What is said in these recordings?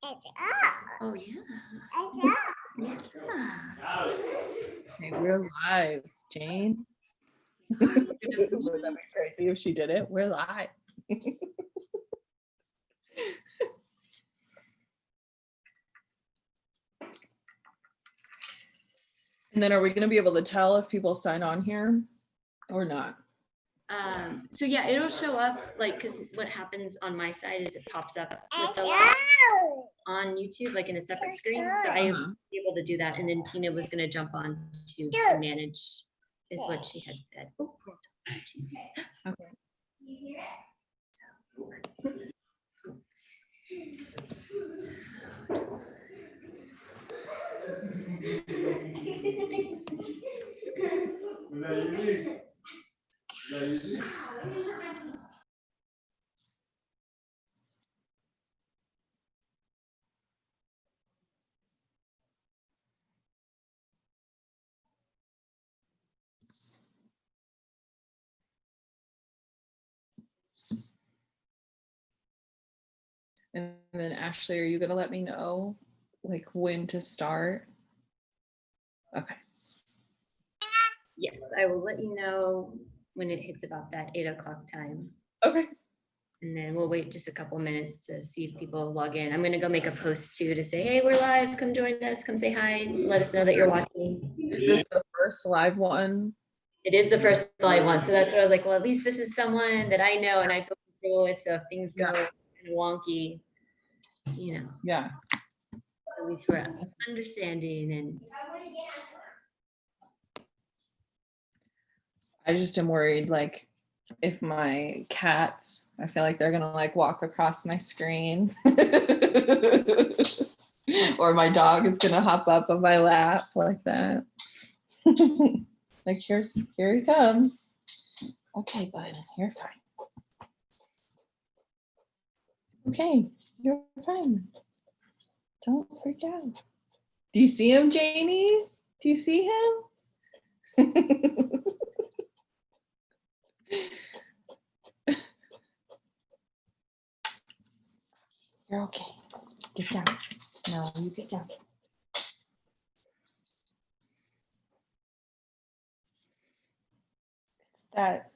Oh, yeah. Yeah. Okay, we're live, Jane. Would that be crazy if she did it? We're live. And then are we going to be able to tell if people sign on here or not? So yeah, it'll show up like, because what happens on my side is it pops up with the live on YouTube, like in a separate screen. So I am able to do that. And then Tina was going to jump on to manage, is what she had said. Oh, okay. And then Ashley, are you going to let me know like when to start? Okay. Yes, I will let you know when it hits about that 8 o'clock time. Okay. And then we'll wait just a couple of minutes to see if people log in. I'm going to go make a post too to say, hey, we're live. Come join us. Come say hi. Let us know that you're watching. Is this the first live one? It is the first live one. So that's what I was like, well, at least this is someone that I know and I feel comfortable with. So if things go kind of wonky, you know. Yeah. At least we're understanding. And I just am worried, like, if my cats, I feel like they're gonna like walk across my screen. Or my dog is gonna hop up on my lap like that. Like, here he comes. Okay, bud, you're fine. Okay, you're fine. Don't freak out. Do you see him, Janie? Do you see him? You're okay. Get down. No, you get down. It's that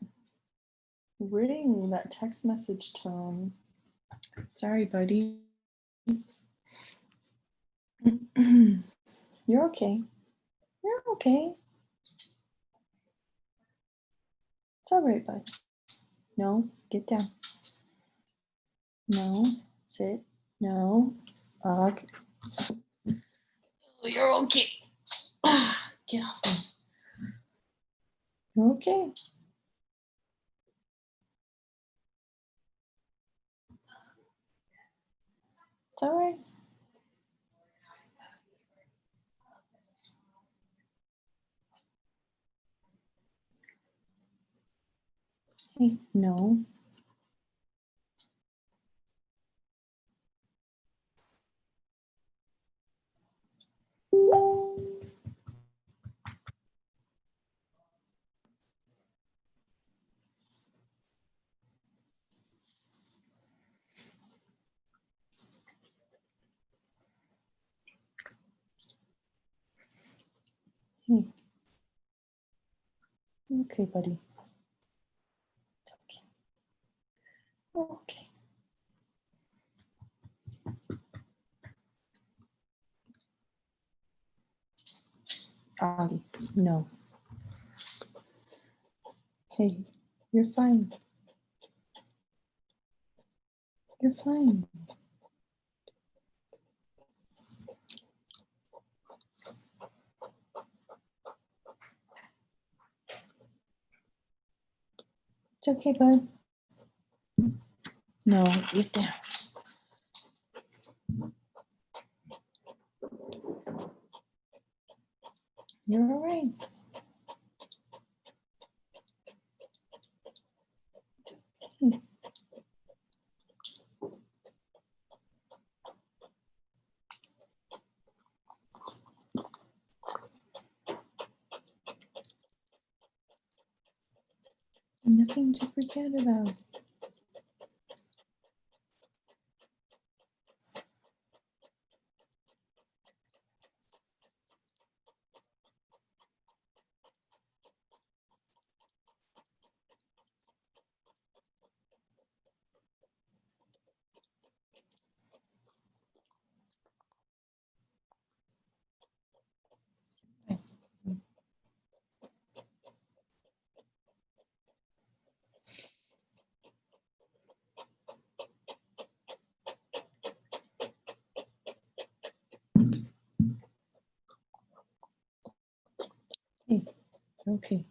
ring, that text message tone. Sorry, buddy. You're okay. You're okay. It's all right, bud. No, get down. No, sit. No. Okay. You're okay. Get off me. You're okay. It's all right. Hey, no. Hey. Okay, buddy. It's okay. Okay. Augie, no. Hey, you're fine. You're fine. It's okay, bud. No, get down. You're all right. Nothing to forget about. Okay.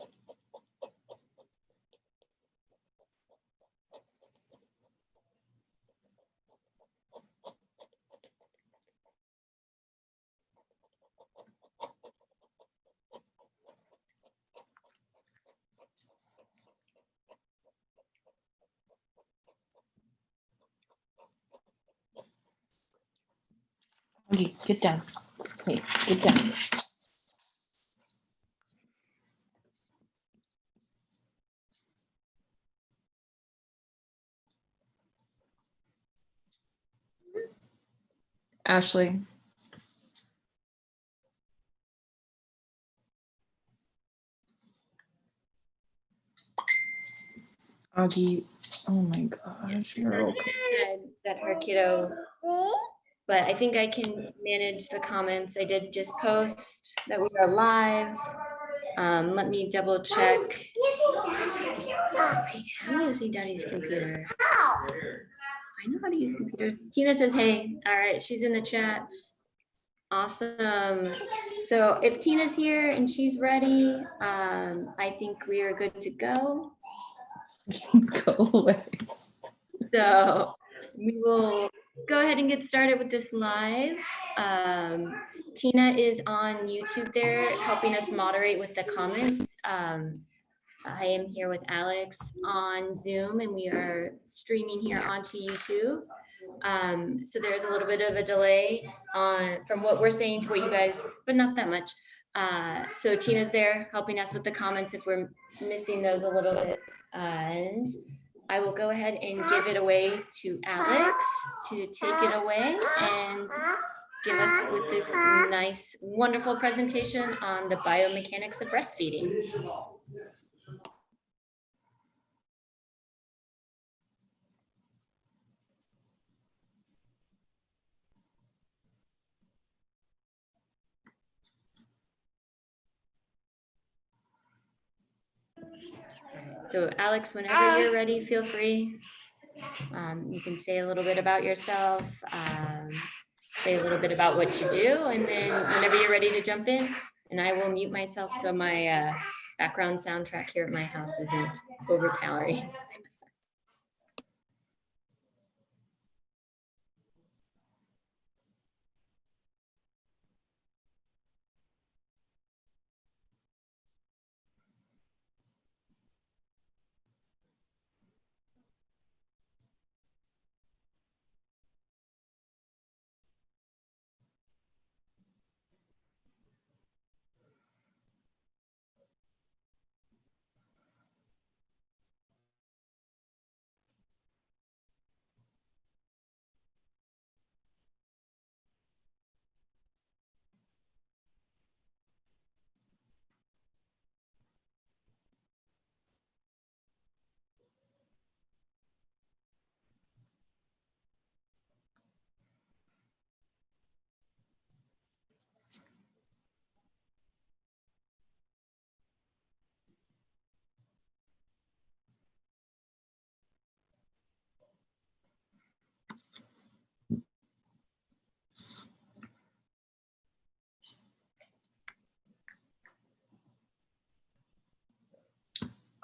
Okay, get down. Hey, get down. Ashley. Augie. Oh my gosh, you're okay. Said that her kiddo, but I think I can manage the comments. I did just post that we are live. Let me double check. I'm using Daddy's computer. I know how to use computers. Tina says, hey, all right, she's in the chat. Awesome. So if Tina's here and she's ready, I think we are good to go. Go away. So we will go ahead and get started with this live. Tina is on YouTube there helping us moderate with the comments. I am here with Alex on Zoom and we are streaming here onto YouTube. So there's a little bit of a delay from what we're saying to what you guys, but not that much. So Tina's there helping us with the comments if we're missing those a little bit. And I will go ahead and give it away to Alex to take it away and give us with this nice, wonderful presentation on the biomechanics of breastfeeding. So Alex, whenever you're ready, feel free. You can say a little bit about yourself, say a little bit about what you do, and then whenever you're ready to jump in, and I will mute myself so my background soundtrack here at my house isn't overpowering.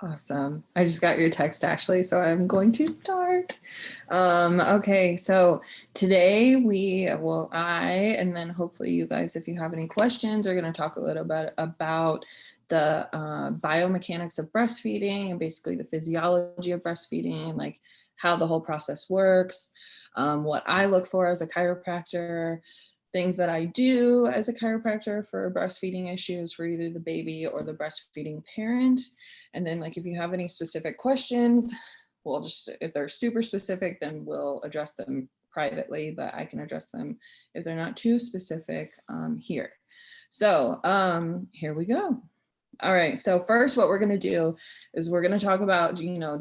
Awesome. I just got your text, Ashley, so I'm going to start. Okay, so today I, and then hopefully you guys, if you have any questions, are going to talk a little bit about the biomechanics of breastfeeding and basically the physiology of breastfeeding and like how the whole process works, what I look for as a chiropractor, things that I do as a chiropractor for breastfeeding issues for either the baby or the breastfeeding parent. And then like, if you have any specific questions, we'll just, if they're super specific, then we'll address them privately, but I can address them if they're not too specific here. So here we go. All right, so first what we're gonna do is we're gonna talk about, you know,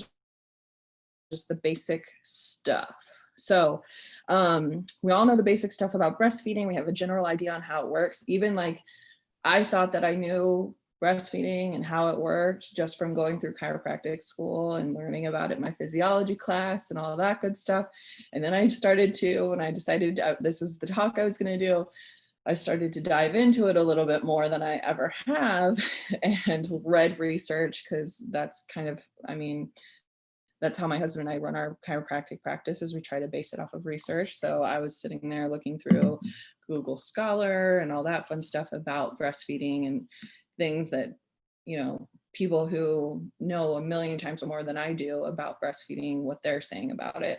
just the basic stuff. So we all know the basic stuff about breastfeeding. We have a general idea on how it works. Even like, I thought that I knew breastfeeding and how it worked just from going through chiropractic school and learning about it in my physiology class and all that good stuff. And then I started to, when I decided this is the talk I was going to do, I started to dive into it a little bit more than I ever have and read research, because that's kind of, I mean, that's how my husband and I run our chiropractic practice, is we try to base it off of research. So I was sitting there looking through Google Scholar and all that fun stuff about breastfeeding and things that, you know, people who know a million times more than I do about breastfeeding, what they're saying about it.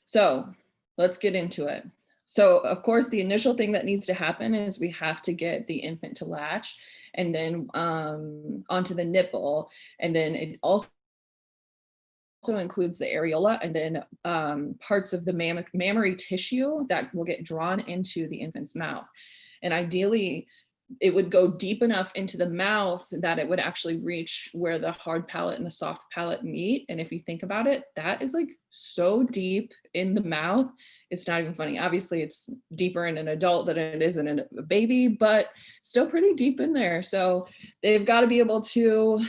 So let's get into it. So of course, the initial thing that needs to happen is we have to get the infant to latch, and then onto the nipple. And then it also includes the areola, and then parts of the mammary tissue that will get drawn into the infant's mouth. And ideally, it would go deep enough into the mouth that it would actually reach where the hard palate and the soft palate meet. And if you think about it, that is like so deep in the mouth, it's not even funny. Obviously, it's deeper in an adult than it is in a baby, but still pretty deep in there. So they've got to be able to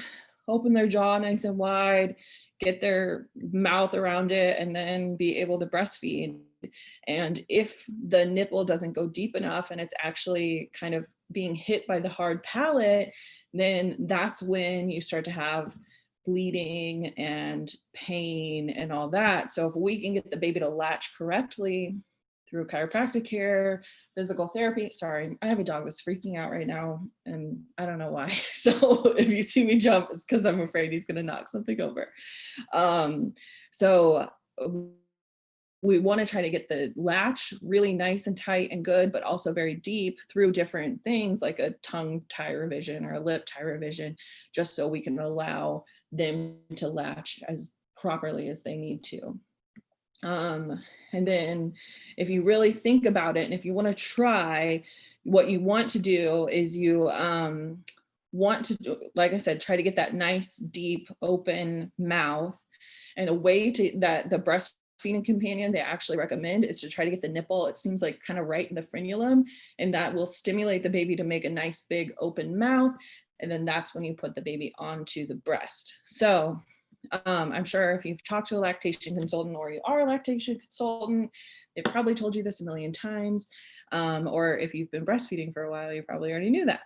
open their jaw nice and wide, get their mouth around it, and then be able to breastfeed. And if the nipple doesn't go deep enough and it's actually kind of being hit by the hard palate, then that's when you start to have bleeding and pain and all that. So if we can get the baby to latch correctly through chiropractic care, physical therapy. Sorry, I have a dog that's freaking out right now and I don't know why. So if you see me jump, it's because I'm afraid he's gonna knock something over. So we want to try to get the latch really nice and tight and good, but also very deep through different things like a tongue tie revision or a lip tie revision, just so we can allow them to latch as properly as they need to. And then if you really think about it, and if you want to try, what you want to do is you want to do, like I said, try to get that nice, deep, open mouth. And a way to that the breastfeeding companion they actually recommend is to try to get the nipple, it seems like kind of right in the frenulum, and that will stimulate the baby to make a nice big open mouth. And then that's when you put the baby onto the breast. So I'm sure if you've talked to a lactation consultant or you are a lactation consultant, they probably told you this a million times. Or if you've been breastfeeding for a while, you probably already knew that.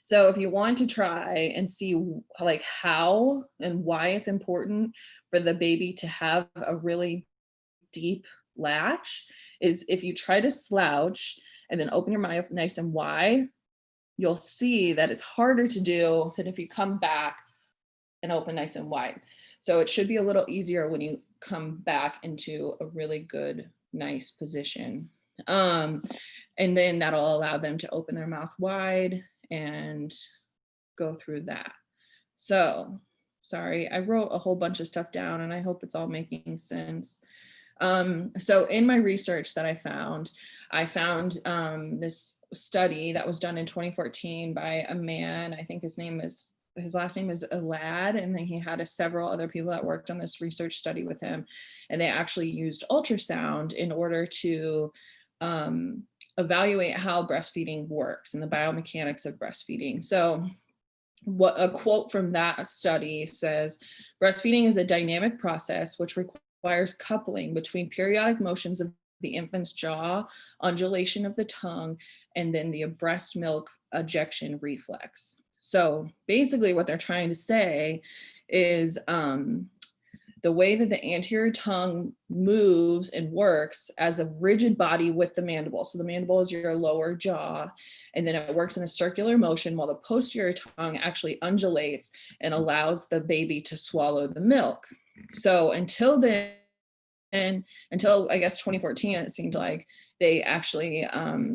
So if you want to try and see like how and why it's important for the baby to have a really deep latch, is if you try to slouch and then open your mouth nice and wide, you'll see that it's harder to do than if you come back and open nice and wide. So it should be a little easier when you come back into a really good, nice position. And then that'll allow them to open their mouth wide and go through that. So, sorry, I wrote a whole bunch of stuff down and I hope it's all making sense. So in my research that I found this study that was done in 2014 by a man. I think his last name is Alad, and then he had several other people that worked on this research study with him, and they actually used ultrasound in order to evaluate how breastfeeding works and the biomechanics of breastfeeding. So what a quote from that study says: breastfeeding is a dynamic process which requires coupling between periodic motions of the infant's jaw, undulation of the tongue, and then the breast milk ejection reflex. So basically what they're trying to say is the way that the anterior tongue moves and works as a rigid body with the mandible. So the mandible is your lower jaw, and then it works in a circular motion while the posterior tongue actually undulates and allows the baby to swallow the milk. So until I guess 2014, it seemed like they actually,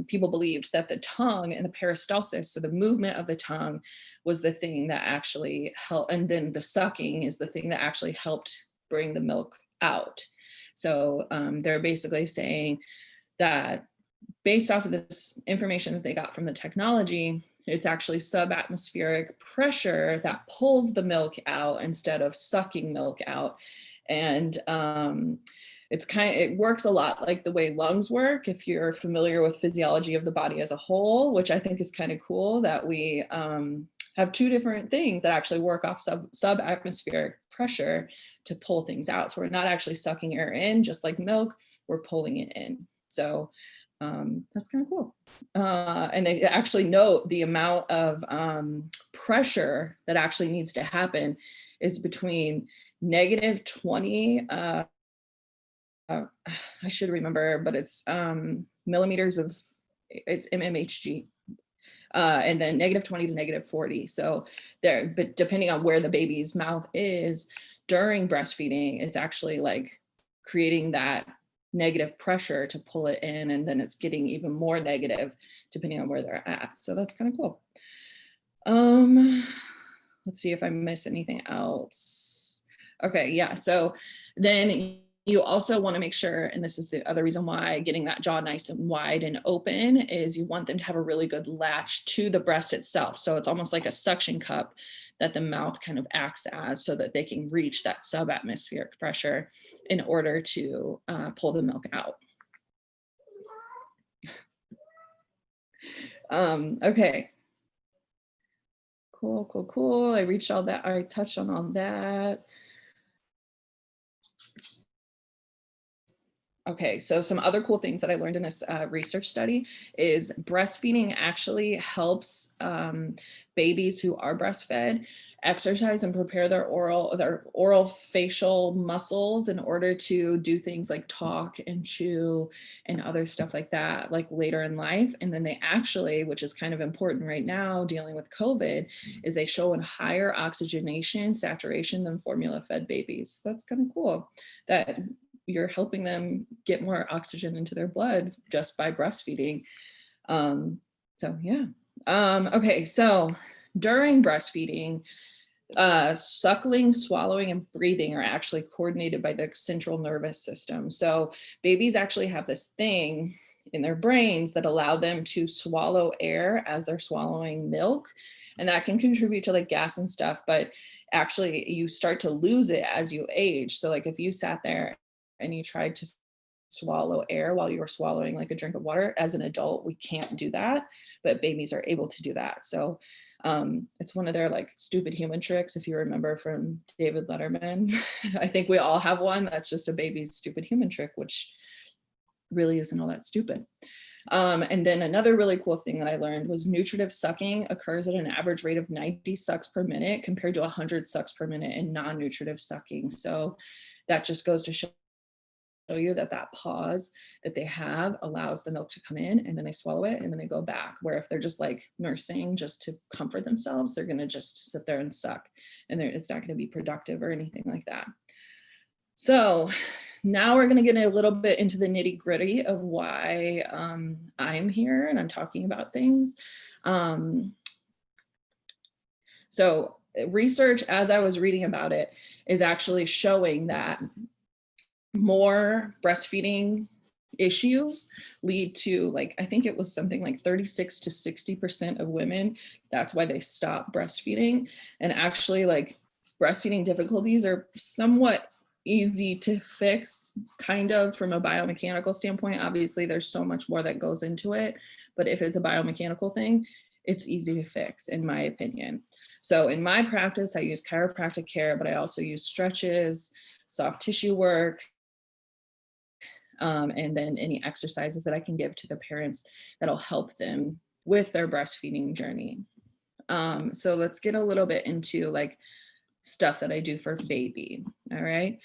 people believed that the tongue and the peristalsis, so the movement of the tongue, was the thing that actually helped, and then the sucking is the thing that actually helped bring the milk out. So they're basically saying that based off of this information that they got from the technology, it's actually subatmospheric pressure that pulls the milk out instead of sucking milk out. And it works a lot like the way lungs work, if you're familiar with physiology of the body as a whole, which I think is kind of cool that we have two different things that actually work off subatmospheric pressure to pull things out. So we're not actually sucking air in, just like milk, we're pulling it in. So That's kind of cool. And they actually note the amount of pressure that actually needs to happen is between -20, I should remember, but it's millimeters of, it's mmHg, and then -20 to -40. So there, but depending on where the baby's mouth is during breastfeeding, it's actually like creating that negative pressure to pull it in, and then it's getting even more negative depending on where they're at. So that's kind of cool. Let's see if I miss anything else. Okay, yeah. So then you also want to make sure, and this is the other reason why getting that jaw nice and wide and open, is you want them to have a really good latch to the breast itself. So it's almost like a suction cup that the mouth kind of acts as, so that they can reach that subatmospheric pressure in order to pull the milk out. Okay. Cool. I reached all that. I touched on all that. Okay, so some other cool things that I learned in this research study is breastfeeding actually helps babies who are breastfed exercise and prepare their oral facial muscles in order to do things like talk and chew and other stuff like that, like later in life. And then they actually, which is kind of important right now dealing with COVID, is they show a higher oxygenation saturation than formula fed babies. So that's kind of cool that you're helping them get more oxygen into their blood just by breastfeeding. So yeah. Okay, so during breastfeeding, suckling, swallowing, and breathing are actually coordinated by the central nervous system. So babies actually have this thing in their brains that allow them to swallow air as they're swallowing milk. And that can contribute to like gas and stuff, but actually you start to lose it as you age. So like if you sat there and you tried to swallow air while you were swallowing like a drink of water, as an adult, we can't do that, but babies are able to do that. So it's one of their like stupid human tricks, if you remember from David Letterman. I think we all have one that's just a baby's stupid human trick, which really isn't all that stupid. And then another really cool thing that I learned was nutritive sucking occurs at an average rate of 90 sucks per minute compared to 100 sucks per minute in non-nutritive sucking. So that just goes to show you that that pause that they have allows the milk to come in, and then they swallow it and then they go back. Where if they're just like nursing just to comfort themselves, they're going to just sit there and suck, and it's not going to be productive or anything like that. So now we're going to get a little bit into the nitty gritty of why I'm here and I'm talking about things. So research, as I was reading about it, is actually showing that more breastfeeding issues lead to, like, I think it was something like 36 to 60% of women, that's why they stop breastfeeding. And actually, like, breastfeeding difficulties are somewhat easy to fix, kind of, from a biomechanical standpoint. Obviously there's so much more that goes into it, but if it's a biomechanical thing, it's easy to fix, in my opinion. So in my practice, I use chiropractic care, but I also use stretches, soft tissue work, and then any exercises that I can give to the parents that'll help them with their breastfeeding journey. So let's get a little bit into like stuff that I do for baby. All right.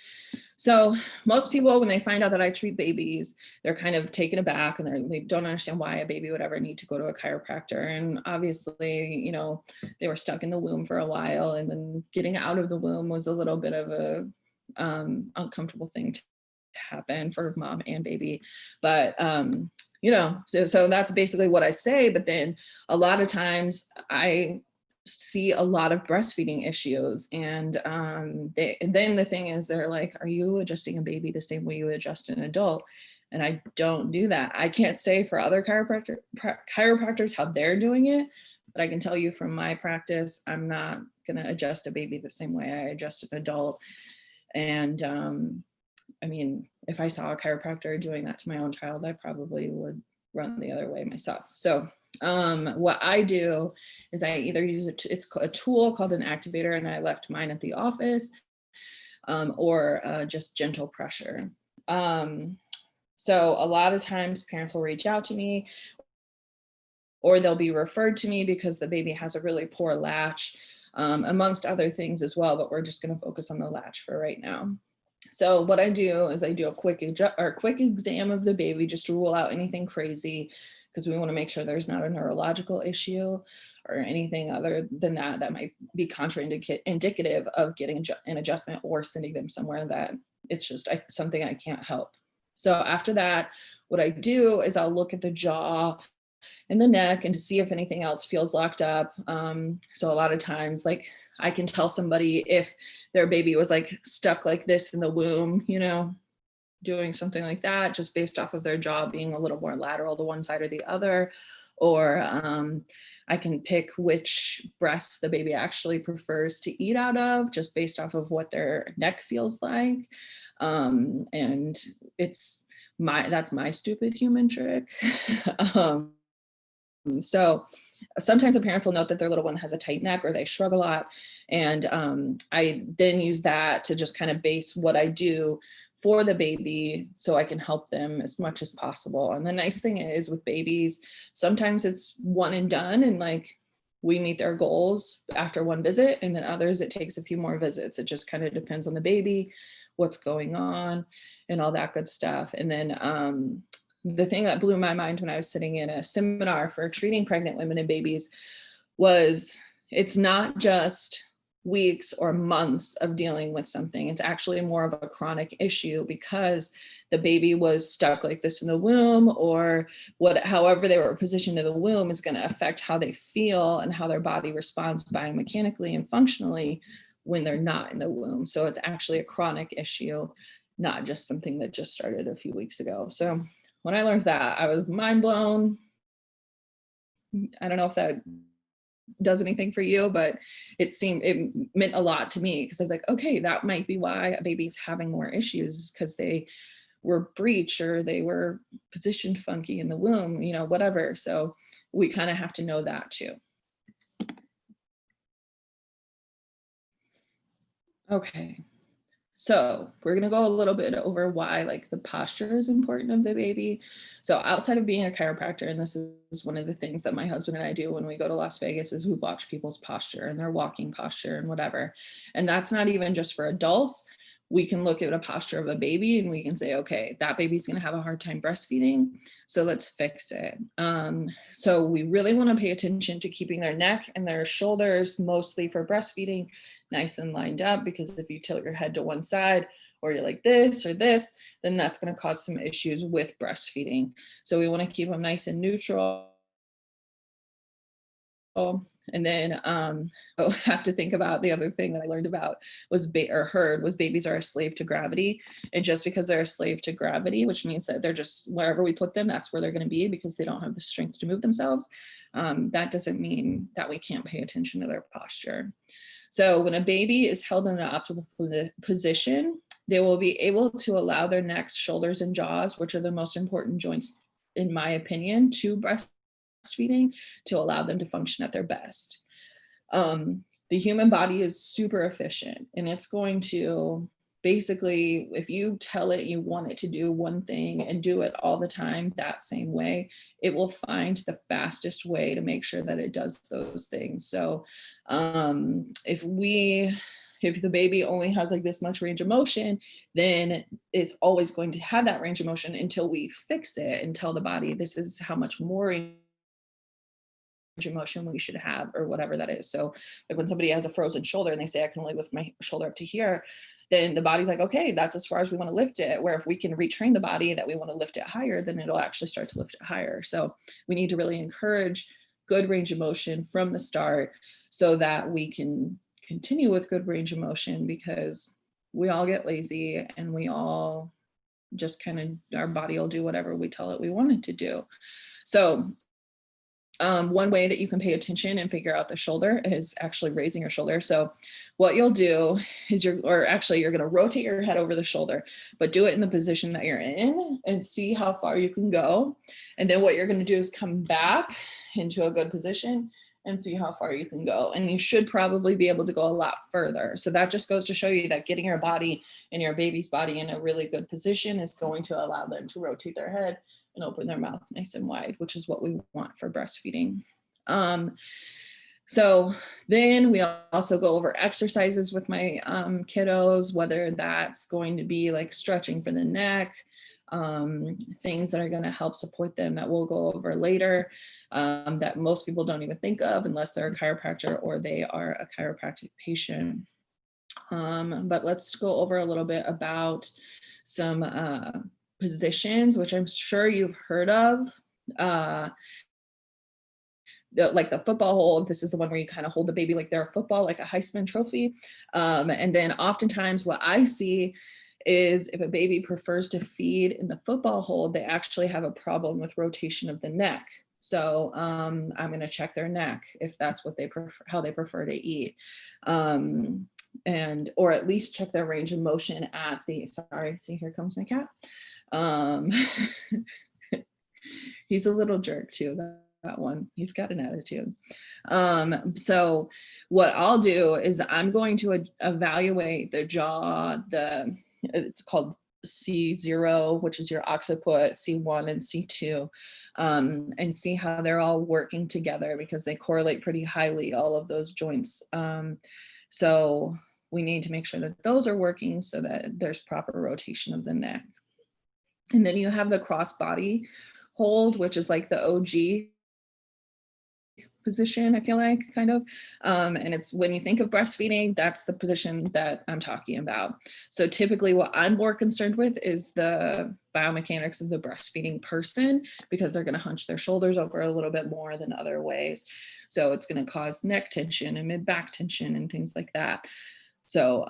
So most people, when they find out that I treat babies, they're kind of taken aback and they don't understand why a baby would ever need to go to a chiropractor. And obviously, you know, they were stuck in the womb for a while, and then getting out of the womb was a little bit of a uncomfortable thing to happen for mom and baby. But you know, so that's basically what I say. But then a lot of times I see a lot of breastfeeding issues, and then the thing is, they're like, are you adjusting a baby the same way you adjust an adult? And I don't do that. I can't say for other chiropractors how they're doing it, but I can tell you from my practice, I'm not going to adjust a baby the same way I adjust an adult. And I mean, if I saw a chiropractor doing that to my own child, I probably would run the other way myself. So what I do is I either use it's a tool called an activator, and I left mine at the office, or just gentle pressure. So a lot of times parents will reach out to me, or they'll be referred to me because the baby has a really poor latch, amongst other things as well, but we're just going to focus on the latch for right now. So what I do is I do a quick exam of the baby just to rule out anything crazy, because we want to make sure there's not a neurological issue or anything other than that that might be indicative of getting an adjustment or sending them somewhere that it's just something I can't help. So after that, what I do is I'll look at the jaw and the neck and to see if anything else feels locked up. So a lot of times, like, I can tell somebody if their baby was like stuck like this in the womb, you know, doing something like that, just based off of their jaw being a little more lateral to one side or the other. Or I can pick which breast the baby actually prefers to eat out of, just based off of what their neck feels like. And that's my stupid human trick. So sometimes the parents will note that their little one has a tight neck or they shrug a lot. And I then use that to just kind of base what I do for the baby so I can help them as much as possible. And the nice thing is with babies, sometimes it's one and done, and like we meet their goals after one visit, and then others it takes a few more visits. It just kind of depends on the baby, what's going on, and all that good stuff. And then the thing that blew my mind when I was sitting in a seminar for treating pregnant women and babies was it's not just weeks or months of dealing with something. It's actually more of a chronic issue because the baby was stuck like this in the womb, or however they were positioned in the womb is going to affect how they feel and how their body responds biomechanically and functionally when they're not in the womb. So it's actually a chronic issue, not just something that just started a few weeks ago. So when I learned that, I was mind blown. I don't know if that does anything for you, but it meant a lot to me, because I was like, okay, that might be why a baby's having more issues, because they were breech or they were positioned funky in the womb, you know, whatever. So we kind of have to know that too. Okay. So we're going to go a little bit over why like the posture is important of the baby. So outside of being a chiropractor, and this is one of the things that my husband and I do when we go to Las Vegas, is we watch people's posture and their walking posture and whatever. And that's not even just for adults. We can look at a posture of a baby and we can say, okay, that baby's going to have a hard time breastfeeding, so let's fix it. So we really want to pay attention to keeping their neck and their shoulders, mostly for breastfeeding, nice and lined up, because if you tilt your head to one side or you're like this or this, then that's going to cause some issues with breastfeeding. So we want to keep them nice and neutral. And then have to think about the other thing that I learned about was babies are a slave to gravity. And just because they're a slave to gravity, which means that they're just wherever we put them, that's where they're going to be, because they don't have the strength to move themselves. That doesn't mean that we can't pay attention to their posture. So when a baby is held in an optimal position, they will be able to allow their necks, shoulders, and jaws, which are the most important joints, in my opinion, to breastfeeding, to allow them to function at their best. The human body is super efficient, and it's going to basically, if you tell it you want it to do one thing and do it all the time that same way, it will find the fastest way to make sure that it does those things. So if the baby only has like this much range of motion, then it's always going to have that range of motion until we fix it and tell the body this is how much more range of motion we should have, or whatever that is. So like when somebody has a frozen shoulder and they say I can only lift my shoulder up to here, then the body's like, okay, that's as far as we want to lift it. Where if we can retrain the body that we want to lift it higher, then it'll actually start to lift it higher. So we need to really encourage good range of motion from the start so that we can continue with good range of motion, because we all get lazy and we all just kind of, our body will do whatever we tell it we want it to do. So one way that you can pay attention and figure out the shoulder is actually raising your shoulder. So what you'll do is you're going to rotate your head over the shoulder, but do it in the position that you're in and see how far you can go. And then what you're going to do is come back into a good position and see how far you can go. And you should probably be able to go a lot further. So that just goes to show you that getting your body and your baby's body in a really good position is going to allow them to rotate their head and open their mouth nice and wide, which is what we want for breastfeeding. So then we also go over exercises with my kiddos, whether that's going to be like stretching for the neck, things that are going to help support them that we'll go over later, that most people don't even think of unless they're a chiropractor or they are a chiropractic patient. But let's go over a little bit about some positions, which I'm sure you've heard of. Like the football hold, this is the one where you kind of hold the baby like they're a football, like a Heisman Trophy. And then oftentimes what I see is if a baby prefers to feed in the football hold, they actually have a problem with rotation of the neck. So I'm going to check their neck if that's what they prefer, how they prefer to eat. And or at least check their range of motion at the, sorry, see, here comes my cat. He's a little jerk too, that one. He's got an attitude. So what I'll do is I'm going to evaluate the jaw, it's called C0, which is your occiput, C1 and C2, and see how they're all working together because they correlate pretty highly, all of those joints. So we need to make sure that those are working so that there's proper rotation of the neck. And then you have the cross body hold, which is like the OG position, I feel like, kind of. And it's when you think of breastfeeding, that's the position that I'm talking about. So typically what I'm more concerned with is the biomechanics of the breastfeeding person, because they're going to hunch their shoulders over a little bit more than other ways. So it's going to cause neck tension and mid-back tension and things like that. So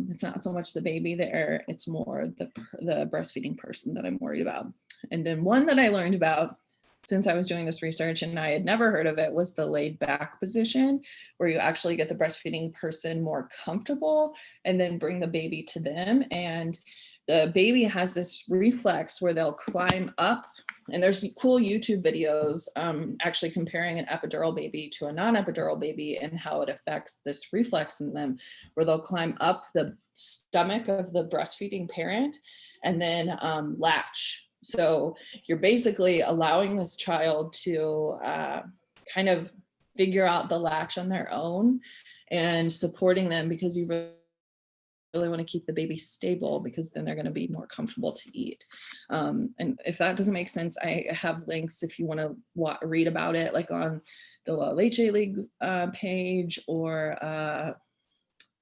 it's not so much the baby there, it's more the breastfeeding person that I'm worried about. And then one that I learned about since I was doing this research and I had never heard of it was the laid back position, where you actually get the breastfeeding person more comfortable and then bring the baby to them. And the baby has this reflex where they'll climb up, and there's cool YouTube videos actually comparing an epidural baby to a non-epidural baby and how it affects this reflex in them, where they'll climb up the stomach of the breastfeeding parent and then latch. So you're basically allowing this child to kind of figure out the latch on their own and supporting them, because you really want to keep the baby stable, because then they're going to be more comfortable to eat. And if that doesn't make sense, I have links if you want to read about it, like on the La Leche League page, or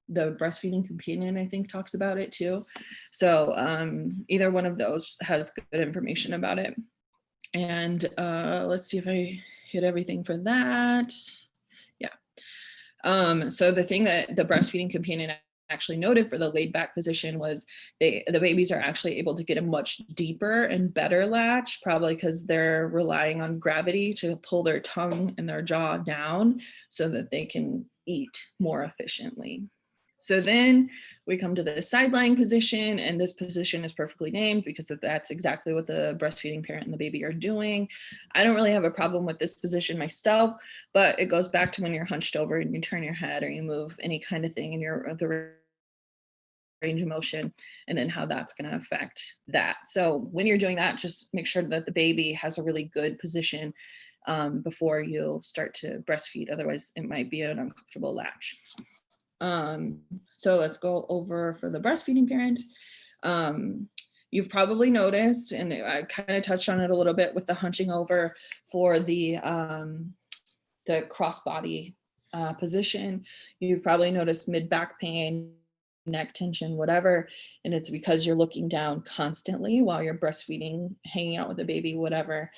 the Breastfeeding Companion, I think, talks about it too. So either one of those has good information about it. And let's see if I hit everything for that. Yeah. So the thing that the Breastfeeding Companion actually noted for the laid back position was the babies are actually able to get a much deeper and better latch, probably because they're relying on gravity to pull their tongue and their jaw down so that they can eat more efficiently. So then we come to the side lying position, and this position is perfectly named because that's exactly what the breastfeeding parent and the baby are doing. I don't really have a problem with this position myself, but it goes back to when you're hunched over and you turn your head or you move any kind of thing in the range of motion, and then how that's going to affect that. So when you're doing that, just make sure that the baby has a really good position before you start to breastfeed. Otherwise, it might be an uncomfortable latch. So let's go over for the breastfeeding parent. You've probably noticed, and I kind of touched on it a little bit with the hunching over for the crossbody position. You've probably noticed mid-back pain, neck tension, whatever, and it's because you're looking down constantly while you're breastfeeding, hanging out with the baby, whatever.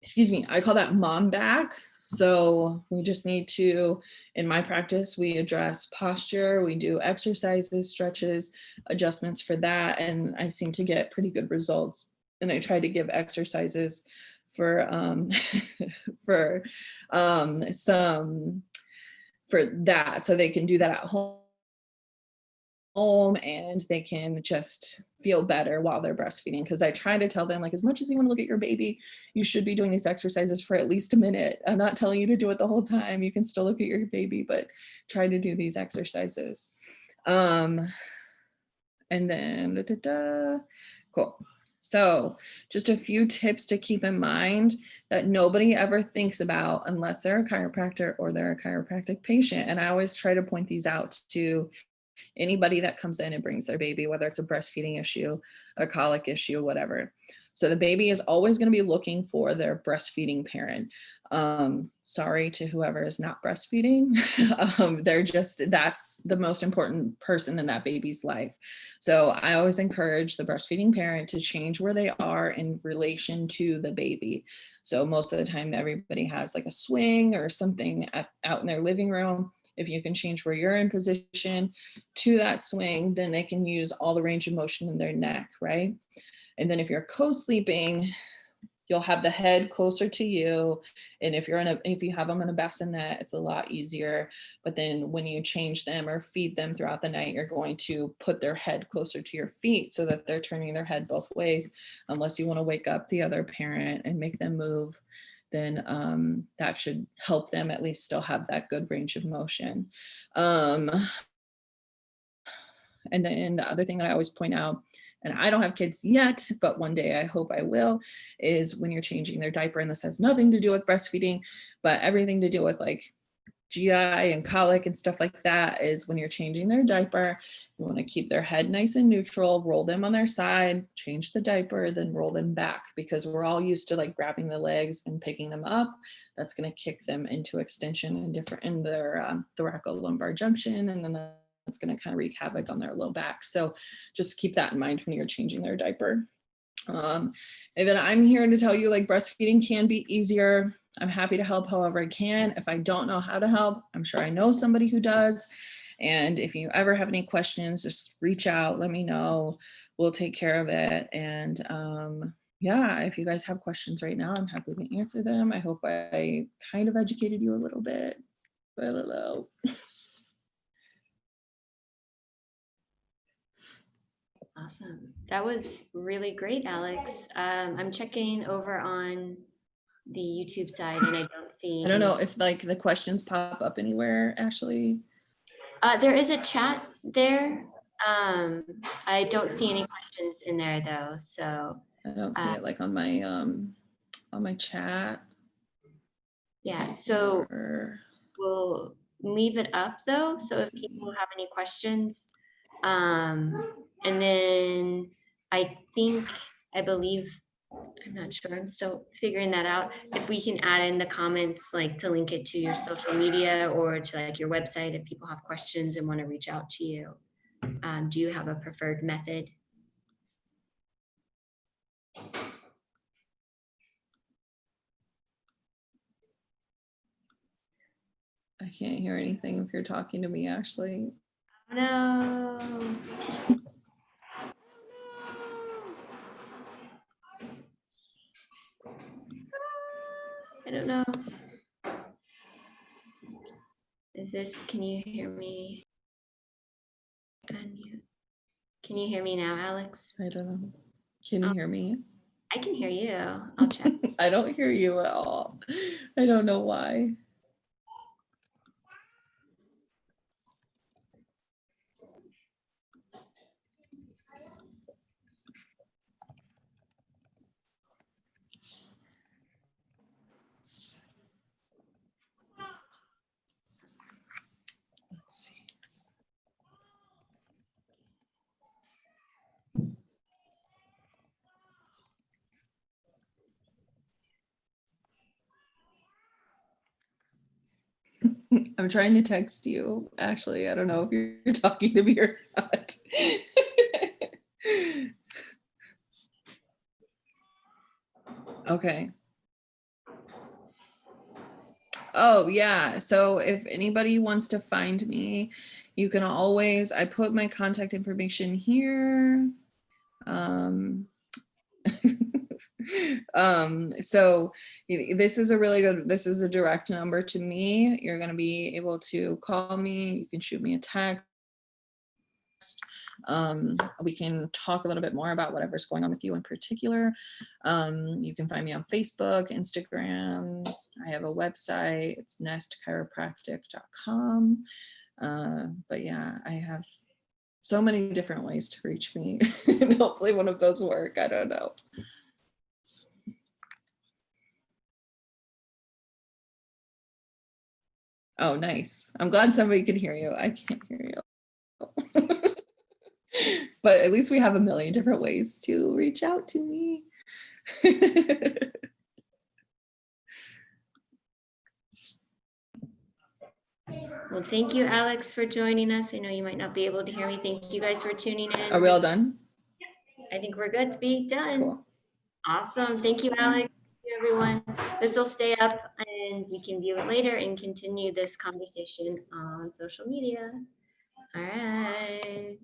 Excuse me, I call that mom back. So we just need to, in my practice, we address posture, we do exercises, stretches, adjustments for that, and I seem to get pretty good results. And I try to give exercises for for that, so they can do that at home home and they can just feel better while they're breastfeeding. Because I try to tell them, like, as much as you want to look at your baby, you should be doing these exercises for at least a minute. I'm not telling you to do it the whole time. You can still look at your baby, but try to do these exercises. And then cool. So just a few tips to keep in mind that nobody ever thinks about unless they're a chiropractor or they're a chiropractic patient. And I always try to point these out to anybody that comes in and brings their baby, whether it's a breastfeeding issue, a colic issue, whatever. So the baby is always going to be looking for their breastfeeding parent. Sorry to whoever is not breastfeeding. That's the most important person in that baby's life. So I always encourage the breastfeeding parent to change where they are in relation to the baby. So most of the time, everybody has like a swing or something out in their living room. If you can change where you're in position to that swing, then they can use all the range of motion in their neck, right? And then if you're co-sleeping, you'll have the head closer to you. And if you have them in a bassinet, it's a lot easier. But then when you change them or feed them throughout the night, you're going to put their head closer to your feet so that they're turning their head both ways, unless you want to wake up the other parent and make them move. Then that should help them at least still have that good range of motion. And then the other thing that I always point out, and I don't have kids yet, but one day I hope I will, is when you're changing their diaper, and this has nothing to do with breastfeeding, but everything to do with like GI and colic and stuff like that, is when you're changing their diaper, you want to keep their head nice and neutral, roll them on their side, change the diaper, then roll them back, because we're all used to like grabbing the legs and picking them up. That's going to kick them into extension and in their thoracolumbar junction, and then that's going to kind of wreak havoc on their low back. So just keep that in mind when you're changing their diaper. And then I'm here to tell you, like, breastfeeding can be easier. I'm happy to help however I can. If I don't know how to help, I'm sure I know somebody who does. And if you ever have any questions, just reach out, let me know. We'll take care of it. And yeah, if you guys have questions right now, I'm happy to answer them. I hope I kind of educated you a little bit. I don't know. Awesome. That was really great, Alex. I'm checking over on the YouTube side and I don't see. I don't know if like the questions pop up anywhere, Ashley. There is a chat there. I don't see any questions in there though. So I don't see it like on my chat. Yeah, so we'll leave it up though. So if people have any questions, and then I believe, I'm not sure, I'm still figuring that out. If we can add in the comments, like to link it to your social media or to like your website, if people have questions and want to reach out to you. Do you have a preferred method? I can't hear anything if you're talking to me, Ashley. No. I don't know. Can you hear me? Unmute. Can you hear me now, Alex? I don't know. Can you hear me? I can hear you. I'll check. I don't hear you at all. I don't know why. Let's see. I'm trying to text you. Actually, I don't know if you're talking to me or not. Okay. Oh, yeah. So if anybody wants to find me, you can always, I put my contact information here. So this is a direct number to me. You're going to be able to call me. You can shoot me a text. We can talk a little bit more about whatever's going on with you in particular. You can find me on Facebook, Instagram. I have a website. It's nestchiropractic.com. But yeah, I have so many different ways to reach me. And hopefully one of those work. I don't know. Oh, nice. I'm glad somebody can hear you. I can't hear you. But at least we have a million different ways to reach out to me. Well, thank you, Alex, for joining us. I know you might not be able to hear me. Thank you guys for tuning in. Are we all done? I think we're good to be done. Cool. Awesome. Thank you, Alex. Thank you, everyone. This will stay up and we can view it later and continue this conversation on social media. All right.